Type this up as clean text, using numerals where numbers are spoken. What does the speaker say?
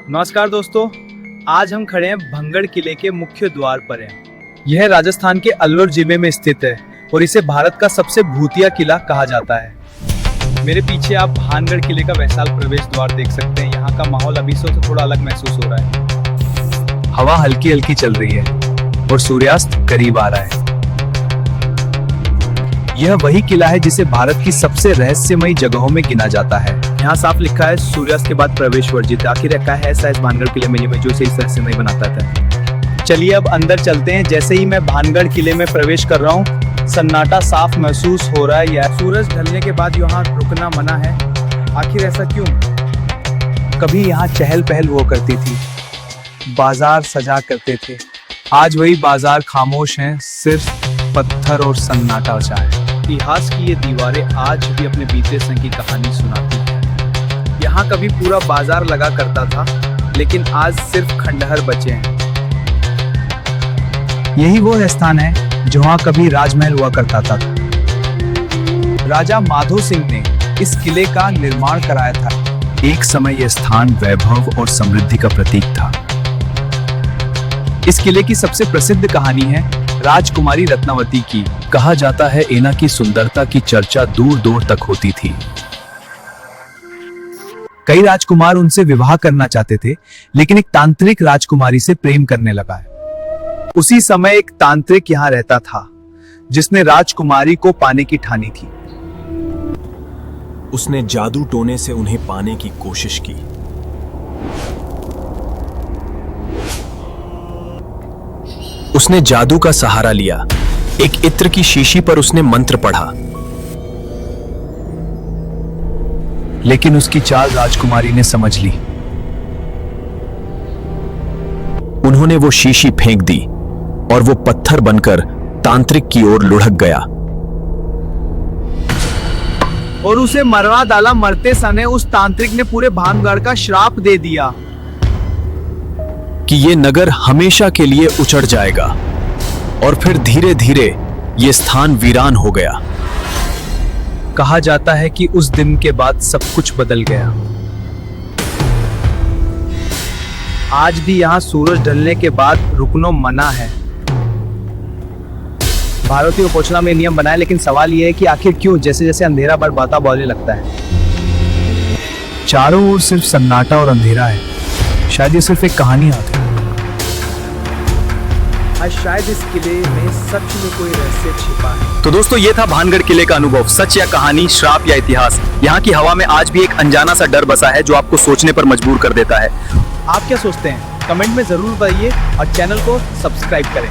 नमस्कार दोस्तों, आज हम खड़े हैं भंगड़ किले के मुख्य द्वार पर हैं। यह राजस्थान के अलवर जिले में स्थित है और इसे भारत का सबसे भूतिया किला कहा जाता है। मेरे पीछे आप भानगढ़ किले का वैशाल प्रवेश द्वार देख सकते हैं। यहाँ का माहौल अभी से थोड़ा अलग महसूस हो रहा है। हवा हल्की हल्की चल रही है और सूर्यास्त करीब आ रहा है। यह वही किला है जिसे भारत की सबसे रहस्यमयी जगहों में गिना जाता है। यहाँ साफ लिखा है सूर्यास्त के बाद प्रवेश वर्जित। आखिर क्या है ऐसा इस भानगढ़ किले में जो इसे इस रहस्यमयी बनाता था। चलिए अब अंदर चलते हैं। जैसे ही मैं भानगढ़ किले में प्रवेश कर रहा हूँ, सन्नाटा साफ महसूस हो रहा है। यह सूरज ढलने के बाद यहाँ रुकना मना है। आखिर ऐसा क्यों? कभी यहाँ चहल पहल हुआ करती थी, बाजार सजा करते थे। आज वही बाजार खामोश हैं, सिर्फ पत्थर और सन्नाटा बचा है। इतिहास की ये दीवारें आज भी अपने बीते समय की कहानी सुनाती हैं। यहाँ कभी पूरा बाजार लगा करता था, लेकिन आज सिर्फ खंडहर बचे हैं। यही वो स्थान है जहाँ कभी राजमहल हुआ करता था। राजा माधो सिंह ने इस किले का निर्माण कराया था। एक समय यह स्थान वैभव और समृद्धि का प्रतीक था। इस किले की सबसे प्रसिद्ध कहानी है राजकुमारी रत्नावती की। कहा जाता है एना की सुंदरता की चर्चा दूर दूर तक होती थी। कई राजकुमार उनसे विवाह करना चाहते थे, लेकिन एक तांत्रिक राजकुमारी से प्रेम करने लगा है। उसी समय एक तांत्रिक यहाँ रहता था जिसने राजकुमारी को पाने की ठानी थी। उसने जादू टोने से उन्हें पाने की कोशिश की। उसने जादू का सहारा लिया। एक इत्र की शीशी पर उसने मंत्र पढ़ा, लेकिन उसकी चाल राजकुमारी ने समझ ली। उन्होंने वो शीशी फेंक दी और वो पत्थर बनकर तांत्रिक की ओर लुढ़क गया और उसे मरवा डाला। मरते समय उस तांत्रिक ने पूरे भानगढ़ का श्राप दे दिया कि ये नगर हमेशा के लिए उजड़ जाएगा। और फिर धीरे धीरे ये स्थान वीरान हो गया। कहा जाता है कि उस दिन के बाद सब कुछ बदल गया। आज भी यहाँ सूरज ढलने के बाद रुकना मना है। भारतीय उपोचना में नियम बनाए, लेकिन सवाल यह है कि आखिर क्यों? जैसे जैसे अंधेरा बढ़ता बोलने लगता है। चारों ओर सिर्फ सन्नाटा और अंधेरा है। शायद ये सिर्फ एक कहानी आती है। शायद इस किले में सच में कोई रहस्य छिपा है। तो दोस्तों, ये था भानगढ़ किले का अनुभव। सच या कहानी, श्राप या इतिहास, यहाँ की हवा में आज भी एक अनजाना सा डर बसा है जो आपको सोचने पर मजबूर कर देता है। आप क्या सोचते हैं? कमेंट में जरूर बताइए और चैनल को सब्सक्राइब करें।